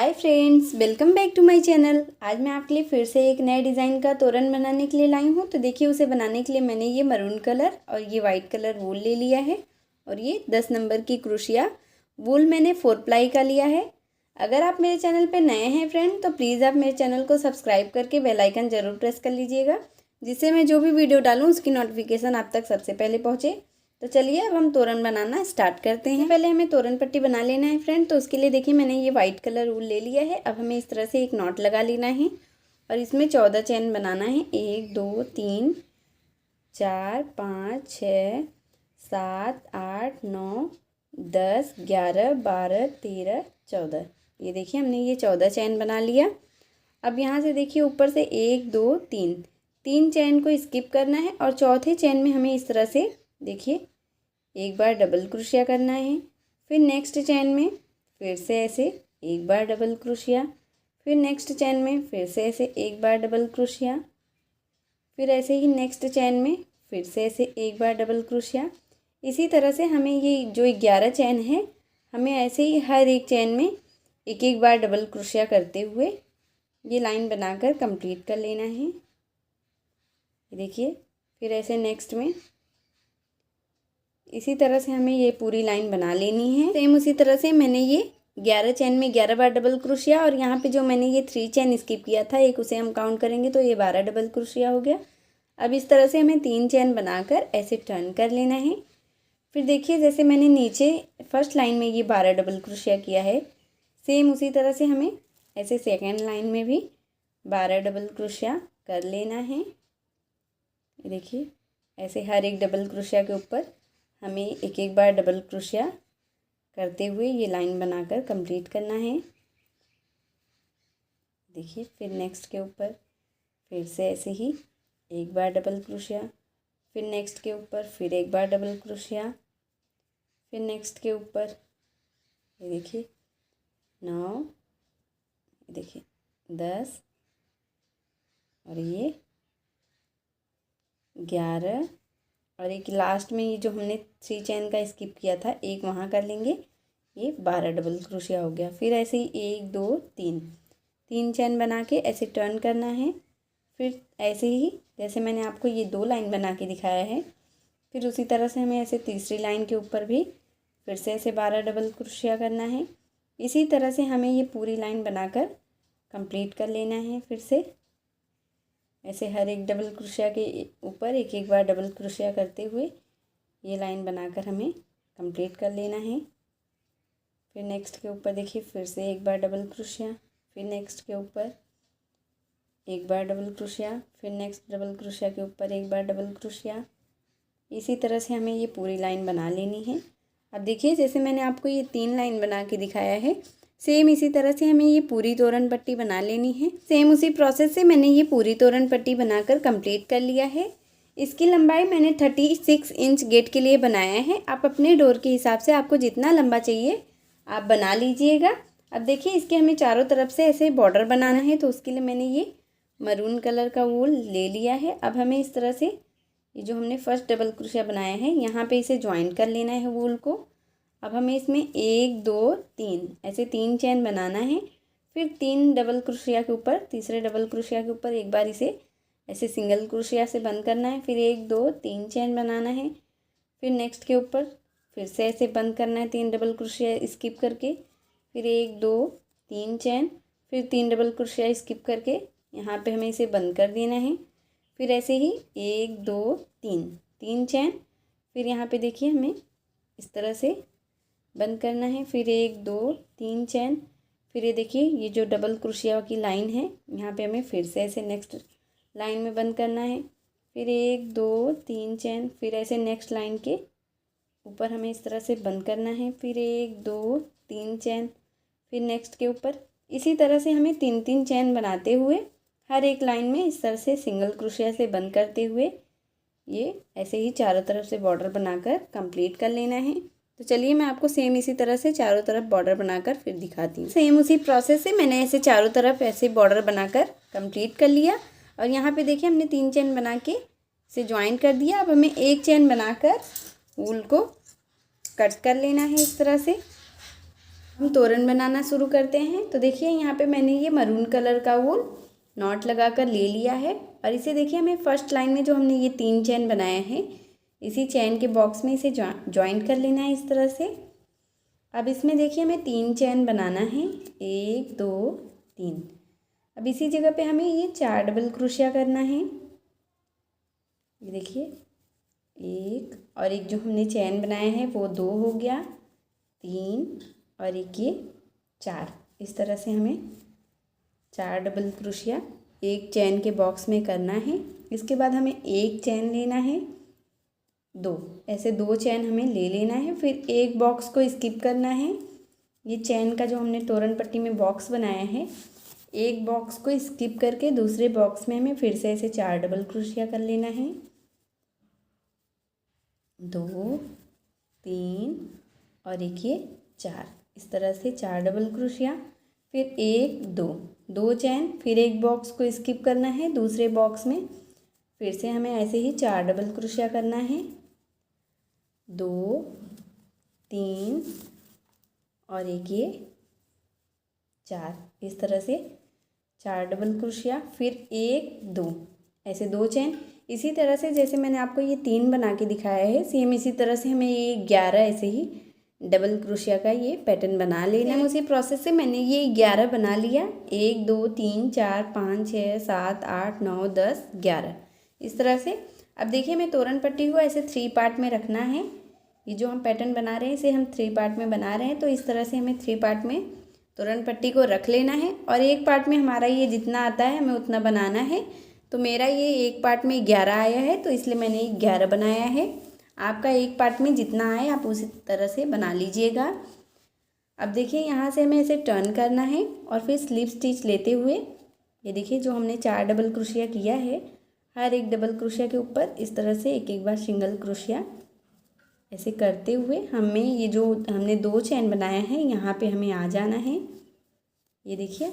Hi friends, welcome back to my channel. आज मैं आपके लिए फिर से एक नए डिज़ाइन का तोरण बनाने के लिए लाई हूँ। तो देखिए, उसे बनाने के लिए मैंने ये मरून कलर और ये वाइट कलर वूल ले लिया है और ये 10 नंबर की क्रोशिया वूल मैंने 4 प्लाई का लिया है। अगर आप मेरे चैनल पर नए हैं फ्रेंड, तो प्लीज़ आप मेरे चैनल को सब्सक्राइब करके बेल आइकन ज़रूर प्रेस कर लीजिएगा, जिससे मैं जो भी वीडियो डालूँ उसकी नोटिफिकेशन आप तक सबसे पहले पहुँचे। तो चलिए अब हम तोरण बनाना स्टार्ट करते हैं। पहले हमें तोरण पट्टी बना लेना है फ्रेंड। तो उसके लिए देखिए, मैंने ये वाइट कलर वूल ले लिया है। अब हमें इस तरह से एक नॉट लगा लेना है और इसमें 14 चैन बनाना है। 1 2 3 4 5 6 7 8 9 10 11 12 13 14। ये देखिए, हमने ये 14 चैन बना लिया। अब यहाँ से देखिए, ऊपर से 1 2 3 चैन को स्किप करना है और चौथे चैन में हमें इस तरह से देखिए एक बार डबल क्रोशिया करना है। फिर नेक्स्ट चैन में फिर से ऐसे एक बार डबल क्रोशिया, फिर नेक्स्ट चैन में फिर से ऐसे एक बार डबल क्रोशिया, फिर ऐसे ही नेक्स्ट चैन में फिर से ऐसे एक बार डबल क्रोशिया। इसी तरह से हमें ये जो 11 चैन है, हमें ऐसे ही हर एक चैन में एक एक बार डबल क्रोशिया करते हुए ये लाइन बनाकर कंप्लीट कर लेना है। देखिए, फिर ऐसे नेक्स्ट में इसी तरह से हमें ये पूरी लाइन बना लेनी है। सेम उसी तरह से मैंने ये 11 चैन में 11 बार डबल क्रोशिया और यहाँ पे जो मैंने ये 3 चैन स्किप किया था, एक उसे हम काउंट करेंगे तो ये 12 डबल क्रोशिया हो गया। अब इस तरह से हमें 3 चैन बनाकर ऐसे टर्न कर लेना है। फिर देखिए, जैसे मैंने नीचे फर्स्ट लाइन में ये 12 डबल क्रोशिया किया है, सेम उसी तरह से हमें ऐसे सेकेंड लाइन में भी 12 डबल क्रोशिया कर लेना है। देखिए, ऐसे हर एक डबल क्रोशिया के ऊपर हमें एक एक बार डबल क्रोशिया करते हुए ये लाइन बनाकर कंप्लीट करना है। देखिए, फिर नेक्स्ट के ऊपर फिर से ऐसे ही एक बार डबल क्रोशिया, फिर नेक्स्ट के ऊपर फिर एक बार डबल क्रोशिया, फिर नेक्स्ट के ऊपर ये देखिए 9, देखिए 10 और ये 11 और एक लास्ट में ये जो हमने 3 चैन का स्किप किया था, एक वहाँ कर लेंगे, ये 12 डबल क्रोशिया हो गया। फिर ऐसे ही 1 2 3 चैन बना के ऐसे टर्न करना है। फिर ऐसे ही जैसे मैंने आपको ये 2 लाइन बना के दिखाया है, फिर उसी तरह से हमें ऐसे तीसरी लाइन के ऊपर भी फिर से ऐसे 12 डबल क्रोशिया करना है। इसी तरह से हमें ये पूरी लाइन बनाकर कंप्लीट कर लेना है। फिर से ऐसे हर एक डबल क्रोशिया के ऊपर एक एक बार डबल क्रोशिया करते हुए ये लाइन बनाकर हमें कंप्लीट कर लेना है। फिर नेक्स्ट के ऊपर देखिए, फिर से एक बार डबल क्रोशिया, फिर नेक्स्ट के ऊपर एक बार डबल क्रोशिया, फिर नेक्स्ट डबल क्रोशिया के ऊपर एक बार डबल क्रोशिया। इसी तरह से हमें ये पूरी लाइन बना लेनी है। अब देखिए, जैसे मैंने आपको ये 3 लाइन बना के दिखाया है, सेम इसी तरह से हमें ये पूरी तोरण पट्टी बना लेनी है। सेम उसी प्रोसेस से मैंने ये पूरी तोरण पट्टी बनाकर कंप्लीट कर लिया है। इसकी लंबाई मैंने 36 इंच गेट के लिए बनाया है। आप अपने डोर के हिसाब से आपको जितना लंबा चाहिए आप बना लीजिएगा। अब देखिए, इसके हमें चारों तरफ से ऐसे बॉर्डर बनाना है, तो उसके लिए मैंने ये मरून कलर का वूल ले लिया है। अब हमें इस तरह से ये जो हमने फर्स्ट डबल क्रोशिया बनाया है, यहाँ पे इसे ज्वाइन कर लेना है वूल को। अब हमें इसमें 1 2 3 ऐसे 3 चैन बनाना है। फिर 3 डबल क्रोशिया के ऊपर, तीसरे डबल क्रोशिया के ऊपर एक बार इसे ऐसे सिंगल क्रोशिया से बंद करना है। फिर 1 2 3 चैन बनाना है। फिर नेक्स्ट के ऊपर फिर से ऐसे बंद करना है 3 डबल क्रोशिया स्किप करके। फिर 1 2 3 चैन, फिर 3 डबल क्रोशिया स्किप करके यहाँ पे हमें इसे बंद कर देना है। फिर ऐसे ही 1 2 3 चैन, फिर यहाँ पे देखिए हमें इस तरह से बंद करना है। फिर 1 2 3 चैन, फिर ये देखिए ये जो डबल क्रोशिया की लाइन है, यहाँ पे हमें फिर से ऐसे नेक्स्ट लाइन में बंद करना है। फिर 1 2 3 चैन, फिर ऐसे नेक्स्ट लाइन के ऊपर हमें इस तरह से बंद करना है। फिर 1 2 3 चैन, फिर नेक्स्ट के ऊपर। इसी तरह से हमें 3 चैन बनाते हुए हर एक लाइन में इस तरह से सिंगल क्रोशिया से बंद करते हुए ये ऐसे ही चारों तरफ से बॉर्डर बनाकर कंप्लीट कर लेना है। तो चलिए, मैं आपको सेम इसी तरह से चारों तरफ बॉर्डर बनाकर फिर दिखाती हूँ। सेम उसी प्रोसेस से मैंने ऐसे चारों तरफ ऐसे बॉर्डर बनाकर कंप्लीट कर लिया और यहाँ पे देखिए हमने 3 चैन बना के इसे ज्वाइन कर दिया। अब हमें एक चैन बनाकर वूल को कट कर लेना है इस तरह से। हम तोरण बनाना शुरू करते हैं। तो देखिए यहाँ पे मैंने ये मरून कलर का वूल नॉट लगा कर ले लिया है और इसे देखिए हमें फर्स्ट लाइन में जो हमने ये 3 चैन बनाए हैं इसी चैन के बॉक्स में इसे जॉइंट कर लेना है इस तरह से। अब इसमें देखिए हमें 3 चैन बनाना है, 1 2 3। अब इसी जगह पे हमें ये 4 डबल क्रोशिया करना है। ये देखिए 1 और एक जो हमने चैन बनाया है वो 2 हो गया, 3 और एक ये 4। इस तरह से हमें 4 डबल क्रोशिया एक चैन के बॉक्स में करना है। इसके बाद हमें एक चैन लेना है, 2 ऐसे 2 चैन हमें ले लेना है। फिर एक बॉक्स को स्किप करना है। ये चैन का जो हमने तोरण पट्टी में बॉक्स बनाया है, एक बॉक्स को स्किप करके दूसरे बॉक्स में हमें फिर से ऐसे 4 डबल क्रोशिया कर लेना है, 2 3 और एक ये 4। इस तरह से 4 डबल क्रोशिया, फिर 1 2 चैन, फिर एक बॉक्स को स्किप करना है, दूसरे बॉक्स में फिर से हमें ऐसे ही 4 डबल क्रोशिया करना है, 2 3 और एक ये 4। इस तरह से 4 डबल क्रोशिया, फिर 1 2 ऐसे 2 चैन। इसी तरह से जैसे मैंने आपको ये 3 बना के दिखाया है, सेम इसी तरह से हमें ये 11 ऐसे ही डबल क्रोशिया का ये पैटर्न बना लेना है। उसी प्रोसेस से मैंने ये 11 बना लिया, 1 2 3 4 5 6 7 8 9 10 11 इस तरह से। अब देखिए मैं तोरण पट्टी को ऐसे 3 पार्ट में रखना है। ये जो हम पैटर्न बना रहे हैं इसे हम 3 पार्ट में बना रहे हैं, तो इस तरह से हमें 3 पार्ट में तोरण पट्टी को रख लेना है और एक पार्ट में हमारा ये जितना आता है हमें उतना बनाना है। तो मेरा ये एक पार्ट में 11 आया है तो इसलिए मैंने 11 बनाया है। आपका एक पार्ट में जितना आए आप उसी तरह से बना लीजिएगा। अब देखिए यहाँ से हमें इसे टर्न करना है और फिर स्लिप स्टिच लेते हुए ये देखिए जो हमने 4 डबल क्रोशिया किया है, हर एक डबल क्रोशिया के ऊपर इस तरह से एक एक बार सिंगल क्रोशिया ऐसे करते हुए हमें ये जो हमने 2 चैन बनाया है यहाँ पे हमें आ जाना है। ये देखिए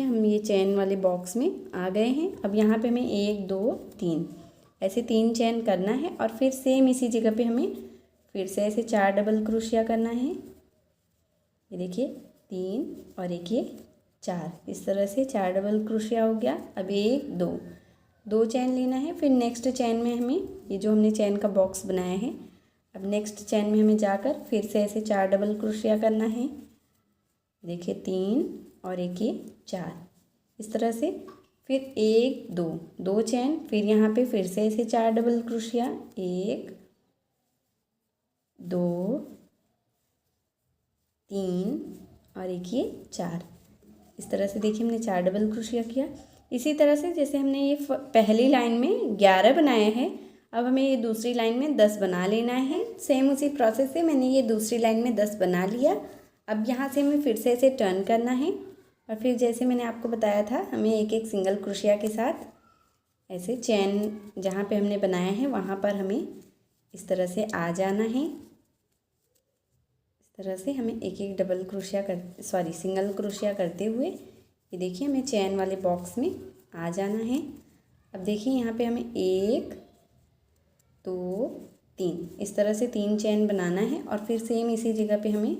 हम ये चैन वाले बॉक्स में आ गए हैं। अब यहाँ पे हमें 1 2 3 ऐसे 3 चैन करना है और फिर सेम इसी जगह पे हमें फिर से ऐसे 4 डबल क्रोशिया करना है। ये देखिए 3 और एक ये 4। इस तरह से 4 डबल क्रोशिया हो गया। अब 1 2 चैन लेना है, फिर नेक्स्ट चैन में हमें ये जो हमने चैन का बॉक्स बनाया है, अब नेक्स्ट चैन में हमें जाकर फिर से ऐसे 4 डबल क्रोशिया करना है। देखिए 3 और एक ये 4 इस तरह से। फिर 1 2 चैन, फिर यहाँ पे फिर से ऐसे 4 डबल क्रोशिया, 1 2 3 और एक ये 4। इस तरह से देखिए हमने 4 डबल क्रोशिया किया। इसी तरह से जैसे हमने ये पहली लाइन में 11 बनाया है, अब हमें ये दूसरी लाइन में 10 बना लेना है। सेम उसी प्रोसेस से मैंने ये दूसरी लाइन में 10 बना लिया। अब यहाँ से हमें फिर से ऐसे टर्न करना है और फिर जैसे मैंने आपको बताया था हमें एक एक सिंगल क्रोशिया के साथ ऐसे चैन जहाँ पे हमने बनाया है वहाँ पर हमें इस तरह से आ जाना है। इस तरह से हमें एक एक डबल क्रोशिया सिंगल क्रोशिया करते हुए ये देखिए हमें चैन वाले बॉक्स में आ जाना है। अब देखिए यहाँ पे हमें 1 2 3 इस तरह से 3 चैन बनाना है और फिर सेम इसी जगह पे हमें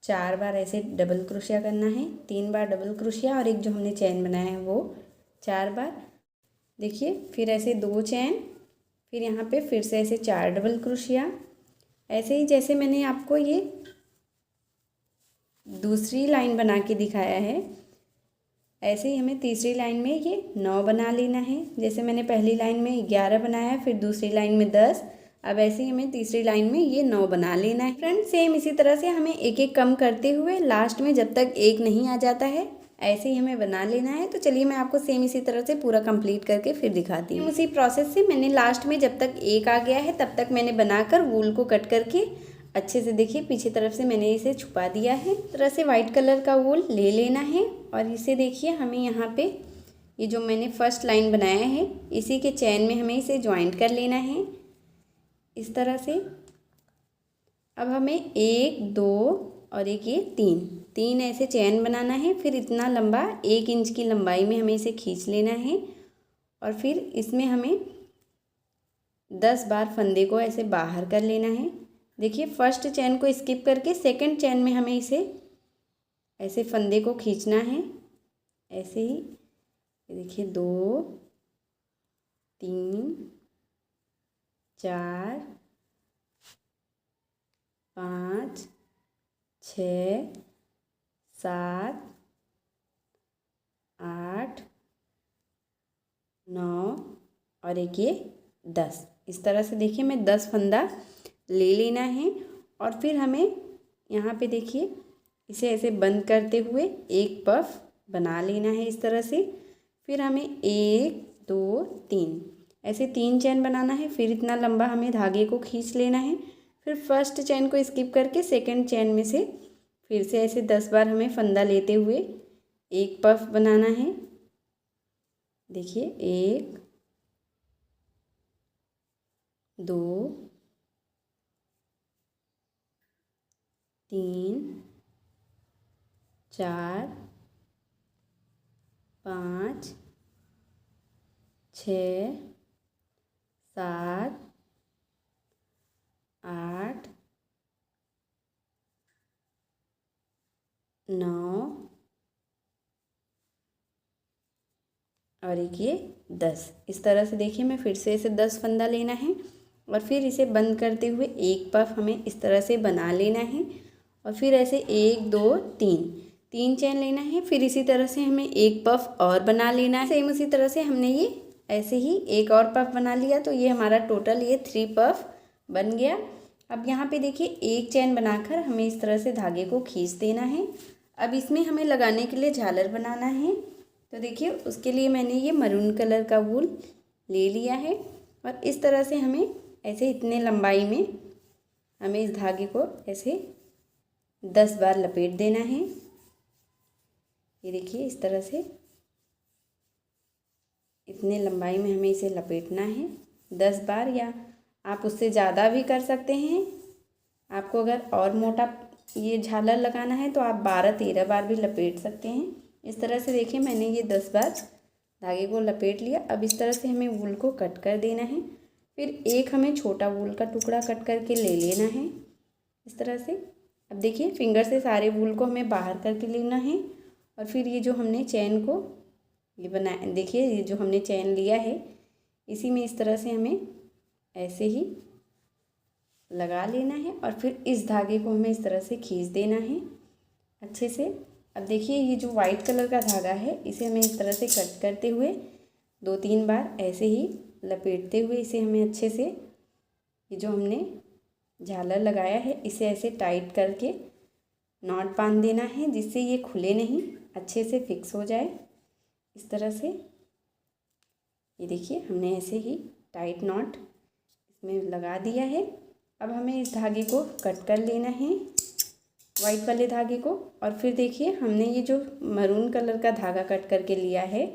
4 बार ऐसे डबल क्रोशिया करना है, 3 बार डबल क्रोशिया और एक जो हमने चैन बनाया है वो 4 बार। देखिए फिर ऐसे 2 चैन, फिर यहाँ पे फिर से ऐसे 4 डबल क्रोशिया। ऐसे ही जैसे मैंने आपको ये दूसरी लाइन बना के दिखाया है ऐसे ही हमें तीसरी लाइन में ये 9 बना लेना है। जैसे मैंने पहली लाइन में 11 बनाया, फिर दूसरी लाइन में 10, अब ऐसे ही हमें तीसरी लाइन में ये 9 बना लेना है। फ्रेंड्स सेम इसी तरह से हमें एक एक कम करते हुए लास्ट में जब तक एक नहीं आ जाता है ऐसे ही हमें बना लेना है। तो चलिए मैं आपको सेम इसी तरह से पूरा कंप्लीट करके फिर दिखाती हूँ। उसी प्रोसेस से मैंने लास्ट में जब तक एक आ गया है तब तक मैंने बनाकर वूल को कट करके अच्छे से देखिए पीछे तरफ से मैंने इसे छुपा दिया है। इस तरह से वाइट कलर का वूल ले लेना है और इसे देखिए हमें यहाँ पे ये जो मैंने फर्स्ट लाइन बनाया है इसी के चैन में हमें इसे ज्वाइंट कर लेना है इस तरह से। अब हमें 1 2 और एक ये 3 ऐसे चैन बनाना है। फिर इतना लंबा 1 इंच की लंबाई में हमें इसे खींच लेना है और फिर इसमें हमें 10 बार फंदे को ऐसे बाहर कर लेना है। देखिए फर्स्ट चेन को स्किप करके सेकंड चेन में हमें इसे ऐसे फंदे को खींचना है, ऐसे ही। देखिए 2 3 4 5 6 7 8 9 और एक ये 10। इस तरह से देखिए मैं 10 फंदा ले लेना है और फिर हमें यहाँ पे देखिए इसे ऐसे बंद करते हुए एक पफ बना लेना है इस तरह से। फिर हमें 1 2 3 ऐसे 3 चेन बनाना है। फिर इतना लंबा हमें धागे को खींच लेना है। फिर फर्स्ट चेन को स्किप करके सेकंड चेन में से फिर से ऐसे 10 बार हमें फंदा लेते हुए एक पफ बनाना है। देखिए 1 2 3 4 5 6 7 8 9 और एक ये 10। इस तरह से देखिए मैं फिर से इसे 10 फंदा लेना है और फिर इसे बंद करते हुए एक पफ हमें इस तरह से बना लेना है। और फिर ऐसे 1 2 3 चेन लेना है। फिर इसी तरह से हमें एक पफ और बना लेना है। सेम उसी तरह से हमने ये ऐसे ही एक और पफ बना लिया, तो ये हमारा टोटल ये 3 पफ बन गया। अब यहाँ पे देखिए एक चेन बनाकर हमें इस तरह से धागे को खींच देना है। अब इसमें हमें लगाने के लिए झालर बनाना है, तो देखिए उसके लिए मैंने ये मरून कलर का वूल ले लिया है और इस तरह से हमें ऐसे इतने लंबाई में हमें इस धागे को ऐसे 10 बार लपेट देना है। ये देखिए इस तरह से इतने लंबाई में हमें इसे लपेटना है 10 बार, या आप उससे ज़्यादा भी कर सकते हैं। आपको अगर और मोटा ये झालर लगाना है तो आप 12-13 बार भी लपेट सकते हैं। इस तरह से देखिए मैंने ये 10 बार धागे को लपेट लिया। अब इस तरह से हमें वूल को कट कर देना है। फिर एक हमें छोटा वूल का टुकड़ा कट करके ले लेना है इस तरह से। अब देखिए फिंगर से सारे वूल को हमें बाहर करके लेना है और फिर ये जो हमने चैन को ये बनाया, देखिए ये जो हमने चैन लिया है इसी में इस तरह से हमें ऐसे ही लगा लेना है और फिर इस धागे को हमें इस तरह से खींच देना है अच्छे से। अब देखिए ये जो वाइट कलर का धागा है इसे हमें इस तरह से कट करते हुए 2-3 बार ऐसे ही लपेटते हुए इसे हमें अच्छे से ये जो हमने झालर लगाया है इसे ऐसे टाइट करके नॉट बांध देना है, जिससे ये खुले नहीं, अच्छे से फिक्स हो जाए इस तरह से। ये देखिए हमने ऐसे ही टाइट नॉट इसमें लगा दिया है। अब हमें इस धागे को कट कर लेना है, वाइट वाले धागे को। और फिर देखिए हमने ये जो मरून कलर का धागा कट करके लिया है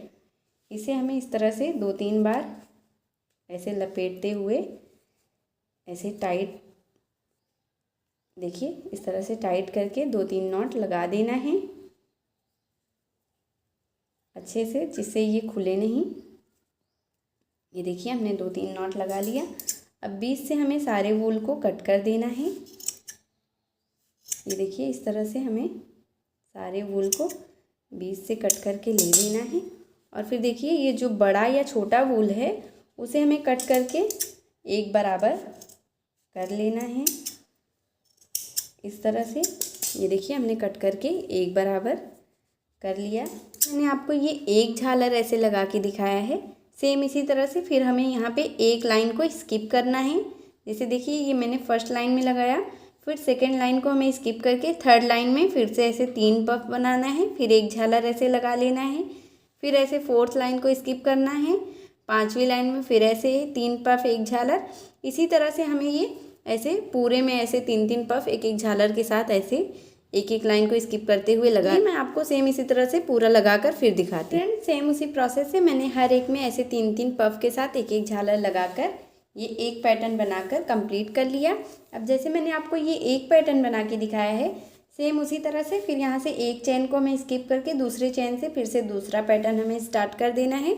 इसे हमें इस तरह से 2-3 बार ऐसे लपेटते हुए ऐसे टाइट, देखिए इस तरह से टाइट करके 2-3 नॉट लगा देना है अच्छे से, जिससे ये खुले नहीं। ये देखिए हमने 2-3 नॉट लगा लिया। अब बीच से हमें सारे वूल को कट कर देना है। ये देखिए इस तरह से हमें सारे वूल को बीच से कट करके ले लेना है। और फिर देखिए ये जो बड़ा या छोटा वूल है उसे हमें कट करके एक बराबर कर लेना है इस तरह से। ये देखिए हमने कट करके एक बराबर कर लिया। मैंने आपको ये एक झालर ऐसे लगा के दिखाया है। सेम इसी तरह से फिर हमें यहाँ पे एक लाइन को स्किप करना है। जैसे देखिए ये मैंने फर्स्ट लाइन में लगाया, फिर सेकंड लाइन को हमें स्किप करके थर्ड लाइन में फिर से ऐसे 3 पफ बनाना है, फिर एक झालर ऐसे लगा लेना है। फिर ऐसे फोर्थ लाइन को स्किप करना है, 5वीं लाइन में फिर ऐसे 3 पफ एक झालर। इसी तरह से हमें ये ऐसे पूरे में ऐसे 3-3 पफ एक एक झालर के साथ ऐसे एक एक लाइन को स्किप करते हुए लगा। मैं आपको सेम इसी तरह से पूरा लगाकर फिर दिखाती हूँ। सेम उसी प्रोसेस से मैंने हर एक में ऐसे 3-3 पफ के साथ एक एक झालर लगाकर ये एक पैटर्न बनाकर कंप्लीट कर लिया। अब जैसे मैंने आपको ये एक पैटर्न बना के दिखाया है सेम उसी तरह से फिर यहाँ से एक चेन को हमें स्किप करके दूसरे चेन से फिर से दूसरा पैटर्न हमें स्टार्ट कर देना है।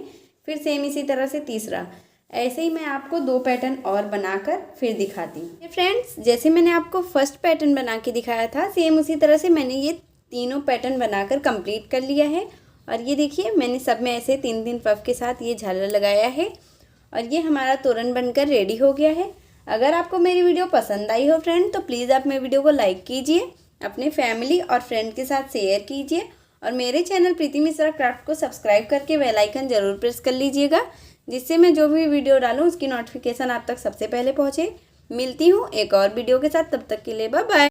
फिर सेम इसी तरह से तीसरा, ऐसे ही मैं आपको 2 पैटर्न और बनाकर फिर दिखाती हूँ। फ्रेंड्स, जैसे मैंने आपको फर्स्ट पैटर्न बना के दिखाया था, सेम उसी तरह से मैंने ये तीनों पैटर्न बनाकर कंप्लीट कर लिया है। और ये देखिए, मैंने सब में ऐसे 3-3 पफ के साथ ये झालर लगाया है और ये हमारा तोरण बनकर रेडी हो गया है। अगर आपको मेरी वीडियो पसंद आई हो फ्रेंड, तो प्लीज़ आप मेरी वीडियो को लाइक कीजिए, अपने फैमिली और फ्रेंड के साथ शेयर कीजिए और मेरे चैनल प्रीति मिश्रा क्राफ्ट को सब्सक्राइब करके बेल आइकन ज़रूर प्रेस कर लीजिएगा, जिससे मैं जो भी वीडियो डालूँ उसकी नोटिफिकेशन आप तक सबसे पहले पहुँचे। मिलती हूँ एक और वीडियो के साथ, तब तक के लिए बाय बाय।